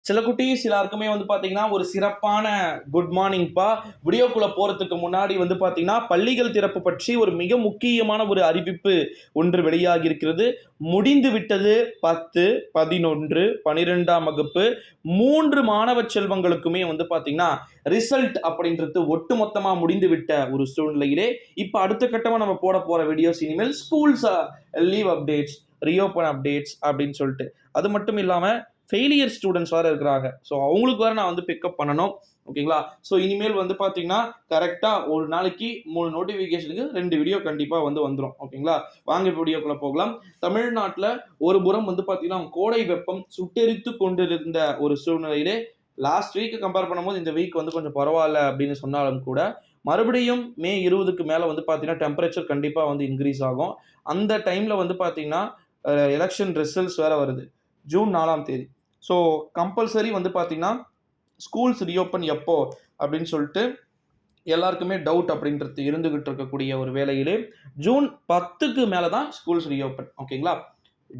சில குட்டீஸ் எல்லாருக்குமே வந்து பார்த்தீங்கன்னா, ஒரு சிறப்பான குட் மார்னிங்ப்பா. வீடியோக்குள்ள போறதுக்கு முன்னாடி வந்து பார்த்தீங்கன்னா, பள்ளிகள் திறப்பு பற்றி ஒரு மிக முக்கியமான ஒரு அறிவிப்பு ஒன்று வெளியாகி இருக்கிறது. முடிந்து விட்டது 10, 11, 12ஆம் வகுப்பு 3 மாணவ செல்வங்களுக்குமே வந்து பார்த்தீங்கன்னா, ரிசல்ட் அப்படின்றது ஒட்டுமொத்தமா முடிந்து விட்ட ஒரு சூழ்நிலையிலே, இப்ப அடுத்த கட்டமா நம்ம போற வீடியோஸ் இனிமேல் schools leave updates, reopen updates அப்படின்னு சொல்லிட்டு. அது மட்டும் இல்லாம ஃபெயிலியர் ஸ்டூடெண்ட்ஸ் வேறு இருக்கிறாங்க. ஸோ அவங்களுக்கு வேறு நான் வந்து பிக்கப் பண்ணணும். ஓகேங்களா? ஸோ இனிமேல் வந்து பார்த்தீங்கன்னா, கரெக்டாக ஒரு நாளைக்கு 3 நோட்டிஃபிகேஷனுக்கு 2 வீடியோ கண்டிப்பாக வந்து வந்துடும். ஓகேங்களா? வாங்க வீடியோக்குள்ள போகலாம். தமிழ்நாட்டில் ஒரு புறம் வந்து பார்த்தீங்கன்னா, கோடை வெப்பம் சுட்டெரித்து கொண்டிருந்த ஒரு சூழ்நிலையிலே லாஸ்ட் வீக் கம்பேர் பண்ணும்போது இந்த வீக் வந்து கொஞ்சம் பரவாயில்ல அப்படின்னு சொன்னாலும் கூட, மறுபடியும் மே 20க்கு மேலே வந்து பார்த்தீங்கன்னா, டெம்பரேச்சர் கண்டிப்பாக வந்து இன்க்ரீஸ் ஆகும். அந்த டைமில் வந்து பார்த்தீங்கன்னா, எலெக்ஷன் ரிசல்ட்ஸ் வேறு வருது. ஜூன் 4ஆம் தேதி. ஸோ கம்பல்சரி வந்து பார்த்தீங்கன்னா, ஸ்கூல்ஸ் ரீஓப்பன் எப்போ அப்படின்னு சொல்லிட்டு எல்லாருக்குமே டவுட் அப்படின்றது இருந்துகிட்டு இருக்கக்கூடிய ஒரு வேளையிலே, ஜூன் 10க்கு மேலே தான் ஸ்கூல்ஸ் ரீஓப்பன். ஓகேங்களா?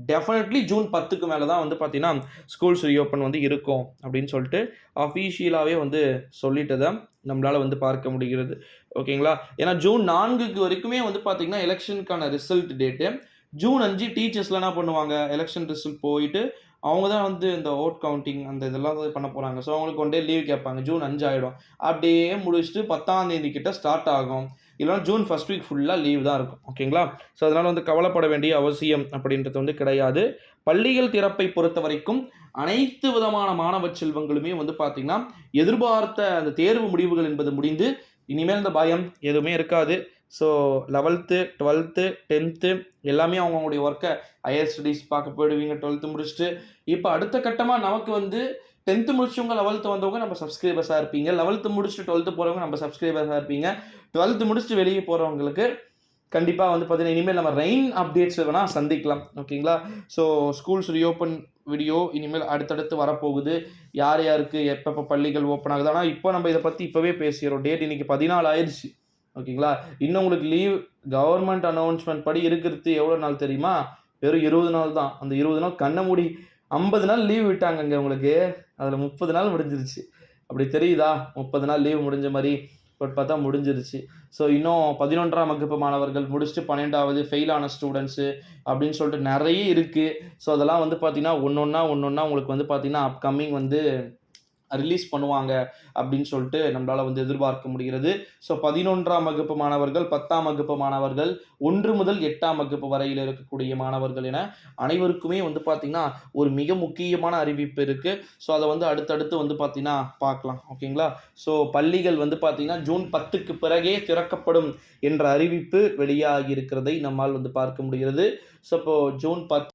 டெஃபினெட்லி ஜூன் 10க்கு மேலே தான் வந்து பார்த்தீங்கன்னா, ஸ்கூல்ஸ் ரீஓப்பன் வந்து இருக்கும் அப்படின்னு சொல்லிட்டு அஃபீஷியலாகவே வந்து சொல்லிட்டதை நம்மளால் வந்து பார்க்க முடிகிறது. ஓகேங்களா? ஏன்னா ஜூன் 4க்கு வரைக்குமே வந்து பார்த்தீங்கன்னா, எலெக்ஷனுக்கான ரிசல்ட் டேட்டு. ஜூன் 5 டீச்சர்ஸ்லாம் என்ன பண்ணுவாங்க, எலெக்ஷன் ரிசல்ட் போயிட்டு அவங்க தான் வந்து இந்த ஓட் கவுண்டிங் அந்த இதெல்லாம் பண்ண போகிறாங்க. ஸோ அவங்களுக்கு 1 டே லீவ் கேட்பாங்க. ஜூன் 5 ஆகிடும். அப்படியே முடிச்சுட்டு 10ஆம் தேதி கிட்ட ஸ்டார்ட் ஆகும். இல்லைனா ஜூன் ஃபர்ஸ்ட் வீக் ஃபுல்லாக லீவ் தான் இருக்கும். ஓகேங்களா? ஸோ அதனால் வந்து கவலைப்பட வேண்டிய அவசியம் அப்படின்றது வந்து கிடையாது. பள்ளிகள் திறப்பை பொறுத்த வரைக்கும் அனைத்து விதமான மாணவ செல்வங்களுமே வந்து பார்த்தீங்கன்னா, எதிர்பார்த்த அந்த தேர்வு முடிவுகள் என்பது முடிந்து இனிமேல் இந்த பயம் எதுவுமே இருக்காது. ஸோ 11th, 12th, 10th எல்லாமே அவங்களுடைய ஒர்க்கை ஹையர் ஸ்டடீஸ் பார்க்க போயிடுவீங்க 12th முடிச்சுட்டு. இப்போ அடுத்த கட்டமாக நமக்கு வந்து 10th முடிச்சவங்க 11th வந்தவங்க நம்ம சப்ஸ்கிரைபர்ஸாக இருப்பீங்க. 11th முடிச்சுட்டு 12th போகிறவங்க நம்ம சப்ஸ்கிரைபர்ஸாக இருப்பீங்க. 12th முடிச்சுட்டு வெளியே போகிறவங்களுக்கு கண்டிப்பாக வந்து பார்த்தீங்கன்னா, இனிமேல் நம்ம ரெயின் அப்டேட்ஸ் வேணால் சந்திக்கலாம். ஓகேங்களா? ஸோ ஸ்கூல்ஸ் ரீஓப்பன் வீடியோ இனிமேல் அடுத்தடுத்து வரப்போகுது. யார் யாருக்கு எப்பப்போ பள்ளிகள் ஓப்பன் ஆகுது. ஆனால் இப்போ நம்ம இதை பற்றி இப்போவே பேசிடுறோம். டேட் இன்னைக்கு 14 ஆயிடுச்சு. ஓகேங்களா? இன்னும் உங்களுக்கு லீவ் கவர்மெண்ட் அனௌன்ஸ்மெண்ட் படி இருக்கிறது எவ்வளோ நாள் தெரியுமா? வெறும் 20 நாள் தான். அந்த 20 நாள் கண்ண மூடி 50 நாள் லீவ் விட்டாங்கங்க உங்களுக்கு. அதில் 30 நாள் முடிஞ்சிருச்சு. அப்படி தெரியுதா? 30 நாள் லீவ் முடிஞ்ச மாதிரி. பட் பார்த்தா முடிஞ்சிருச்சு. ஸோ இன்னும் 11ஆம் வகுப்பு மாணவர்கள் முடிச்சுட்டு 12வது ஃபெயில் ஆன ஸ்டூடெண்ட்ஸு அப்படின்னு சொல்லிட்டு நிறைய இருக்குது. ஸோ அதெல்லாம் வந்து பார்த்தீங்கன்னா, ஒன்னொன்னா உங்களுக்கு வந்து பார்த்தீங்கன்னா, அப்கமிங் வந்து ரிலீஸ் பண்ணுவாங்க அப்படின்னு சொல்லிட்டு நம்மளால் வந்து எதிர்பார்க்க முடிகிறது. ஸோ 11ஆம் வகுப்பு மாணவர்கள், 10ஆம் வகுப்பு மாணவர்கள், 1 முதல் 8ஆம் வகுப்பு வரையில் இருக்கக்கூடிய மாணவர்கள் என அனைவருக்குமே வந்து பார்த்திங்கன்னா, ஒரு மிக முக்கியமான அறிவிப்பு இருக்குது. ஸோ அதை வந்து அடுத்தடுத்து வந்து பார்த்திங்கன்னா பார்க்கலாம். ஓகேங்களா? ஸோ பள்ளிகள் வந்து பார்த்திங்கன்னா ஜூன் 10க்கு பிறகே திறக்கப்படும் என்ற அறிவிப்பு வெளியாகி இருக்கிறதை நம்மால் வந்து பார்க்க முடிகிறது. ஸோ இப்போ ஜூன் 10